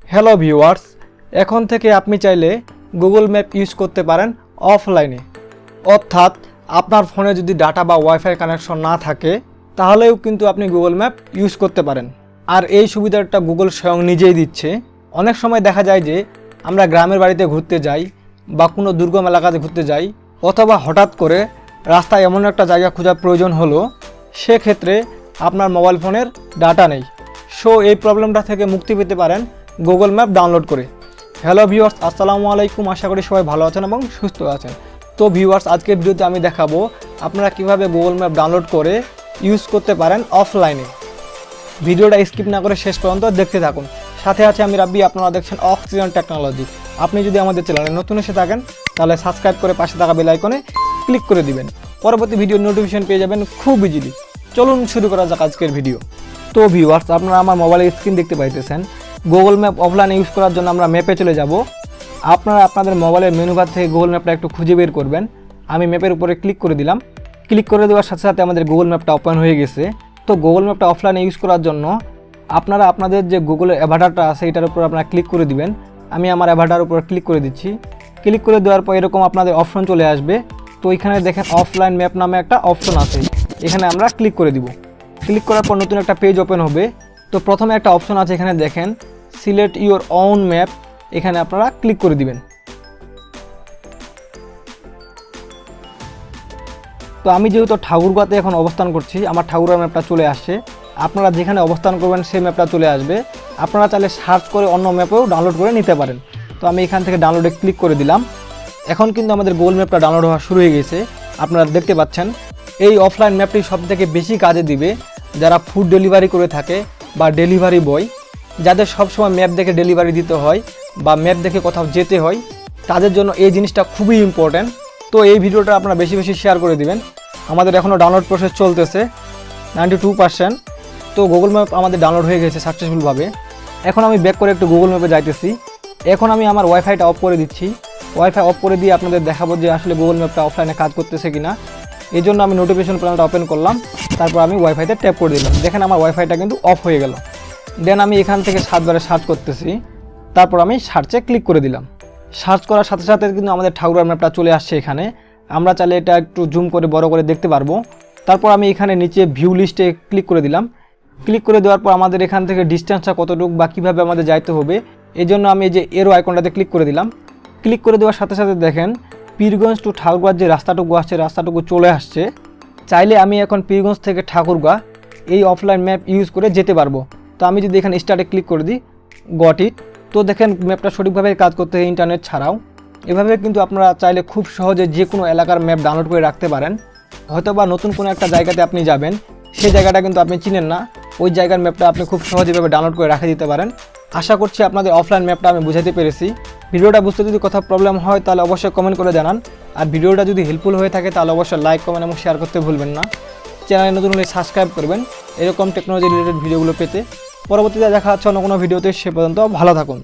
Hello viewers, এখন থেকে আপনি চাইলে গুগল ম্যাপ ইউজ করতে পারেন অফলাইনে। অর্থাৎ আপনার ফোনে যদি ডাটা বা ওয়াইফাই কানেকশন না থাকে তাহলেও কিন্তু আপনি গুগল ম্যাপ ইউজ করতে পারেন। আর এই সুবিধাটা গুগল স্বয়ং নিজেই দিচ্ছে। অনেক সময় দেখা যায় যে আমরা গ্রামের বাড়িতে ঘুরতে যাই বা কোনো দুর্গম এলাকাতে ঘুরতে যাই, অথবা হঠাৎ করে রাস্তায় এমন একটা জায়গা খোঁজার প্রয়োজন হলো, সেক্ষেত্রে আপনার মোবাইল ফোনের ডাটা নেই। সো এই প্রবলেমটা থেকে মুক্তি পেতে পারেন গুগল ম্যাপ ডাউনলোড করে। হ্যালো ভিউয়ার্স, আসসালামু আলাইকুম। আশা করি সবাই ভালো আছেন এবং সুস্থ আছেন। তো ভিউয়ার্স, আজকের ভিডিওতে আমি দেখাবো আপনারা কিভাবে গুগল ম্যাপ ডাউনলোড করে ইউজ করতে পারেন অফলাইনে। ভিডিওটা স্কিপ না করে শেষ পর্যন্ত দেখতে থাকুন। সাথে আছে আমি রাব্বি, আপনারা দেখছেন অক্সিজেন টেকনোলজি। আপনি যদি আমাদের চ্যানেলে নতুন এসে থাকেন তাহলে সাবস্ক্রাইব করে পাশে থাকা বেল আইকনে ক্লিক করে দিবেন। পরবর্তী ভিডিওর নোটিফিকেশন পেয়ে যাবেন খুব ইজিলি। চলুন শুরু করা যাক আজকের ভিডিও। তো ভিউয়ার্স, আপনারা আমার মোবাইলের স্ক্রিন দেখতে পাইতেছেন। গুগল ম্যাপ অফলাইনে ইউজ করার জন্য আমরা ম্যাপে চলে যাব। আপনারা আপনাদের মোবাইলের মেনু বার থেকে গুগল ম্যাপটা একটু খুঁজে বের করবেন। আমি ম্যাপের উপরে ক্লিক করে দিলাম। ক্লিক করে দেওয়ার সাথে সাথে আমাদের গুগল ম্যাপটা ওপেন হয়ে গেছে। তো গুগল ম্যাপটা অফলাইনে ইউজ করার জন্য আপনারা আপনাদের যে গুগলের অ্যাভাটারটা আছে এটার উপর আপনারা ক্লিক করে দিবেন। আমি আমার অ্যাভাটার উপর ক্লিক করে দিচ্ছি। ক্লিক করে দেওয়ার পর এরকম আপনাদের অপশন চলে আসবে। তো এখানে দেখেন অফলাইন ম্যাপ নামে একটা অপশন আছে, এখানে আমরা ক্লিক করে দিব। ক্লিক করার পর নতুন একটা পেজ ওপেন হবে। তো প্রথমে একটা অপশন আছে, এখানে দেখেন সিলেক্ট ইউর ওন ম্যাপ, এখানে আপনারা ক্লিক করে দিবেন। তো আমি যেহেতু ঠাকুরগাঁতে এখন অবস্থান করছি, আমার ঠাকুরগাঁ ম্যাপটা চলে আসছে। আপনারা যেখানে অবস্থান করবেন সেই ম্যাপটা চলে আসবে। আপনারা চাইলে সার্চ করে অন্য ম্যাপেও ডাউনলোড করে নিতে পারেন। তো আমি এখান থেকে ডাউনলোডে ক্লিক করে দিলাম। এখন কিন্তু আমাদের গুগল ম্যাপটা ডাউনলোড হওয়া শুরু হয়ে গেছে। আপনারা দেখতে পাচ্ছেন এই অফলাইন ম্যাপটি সবথেকে বেশি কাজে দিবে যারা ফুড ডেলিভারি করে থাকে বা ডেলিভারি বয়, যাদের সবসময় ম্যাপ দেখে ডেলিভারি দিতে হয় বা ম্যাপ দেখে কোথাও যেতে হয়, তাদের জন্য এই জিনিসটা খুবই ইম্পর্ট্যান্ট। তো এই ভিডিওটা আপনারা বেশি বেশি শেয়ার করে দিবেন। আমাদের এখনও ডাউনলোড প্রসেস চলতেছে 92%। তো গুগল ম্যাপ আমাদের ডাউনলোড হয়ে গেছে সাকসেসফুলভাবে। এখন আমি ব্যাক করে একটু গুগল ম্যাপে যাইতেছি। এখন আমি আমার ওয়াইফাইটা অফ করে দিচ্ছি। ওয়াইফাই অফ করে দিয়ে আপনাদের দেখাবো যে আসলে গুগল ম্যাপটা অফলাইনে কাজ করতেছে কিনা। এই জন্য আমি নোটিফিকেশন প্যানেলটা ওপেন করলাম, তারপর আমি ওয়াইফাইতে ট্যাপ করে দিলাম। দেখেন আমার ওয়াইফাইটা কিন্তু অফ হয়ে গেল। দেন আমি এখান থেকে 7 বারে সার্চ করতেছি, তারপর আমি সার্চে ক্লিক করে দিলাম। সার্চ করার সাথে সাথে কিন্তু আমাদের ঠাকুরগাঁও ম্যাপটা চলে আসছে এখানে। আমরা চাইলে এটা একটু জুম করে বড় করে দেখতে পারবো। তারপর আমি এখানে নিচে ভিউ লিস্টে ক্লিক করে দিলাম। ক্লিক করে দেওয়ার পর আমাদের এখান থেকে ডিস্টেন্সটা কতটুকু বা কীভাবে আমাদের যাইতে হবে, এই জন্য আমি এই যে এরো আইকনটাতে ক্লিক করে দিলাম। ক্লিক করে দেওয়ার সাথে সাথে দেখেন পীরগঞ্জ টু ঠাকুরগাঁও যে রাস্তাটুকু আসছে রাস্তাটুকু চলে আসছে। চাইলে আমি এখন পীরগঞ্জ থেকে ঠাকুরগাঁও এই অফলাইন ম্যাপ ইউজ করে যেতে পারবো। তো আমি যদি এখানে স্টার্টে ক্লিক করে দিই, গট ইট। তো দেখেন ম্যাপটা সঠিকভাবে কাজ করতে হয় ইন্টারনেট ছাড়াও। এভাবে কিন্তু আপনারা চাইলে খুব সহজে যে কোনো এলাকার ম্যাপ ডাউনলোড করে রাখতে পারেন। হয়তো বা নতুন কোনো একটা জায়গাতে আপনি যাবেন, সেই জায়গাটা কিন্তু আপনি চিনেন না, ওই জায়গার ম্যাপটা আপনি খুব সহজেভাবে ডাউনলোড করে রেখে দিতে পারেন। আশা করছি আপনাদের অফলাইন ম্যাপটা আমি বুঝাতে পেরেছি। ভিডিওটা বুঝতে যদি কোথাও প্রবলেম হয় তাহলে অবশ্যই কমেন্ট করে জানান। আর ভিডিওটা যদি হেল্পফুল হয়ে থাকে তাহলে অবশ্যই লাইক, কমেন্ট এবং শেয়ার করতে ভুলবেন না। চ্যানেলে নতুন হলে সাবস্ক্রাইব করবেন এরকম টেকনোলজি রিলেটেড ভিডিওগুলো পেতে। পরবর্তীতে দেখা হচ্ছে অন্য কোনো ভিডিওতে। সে পর্যন্ত ভালো থাকুন।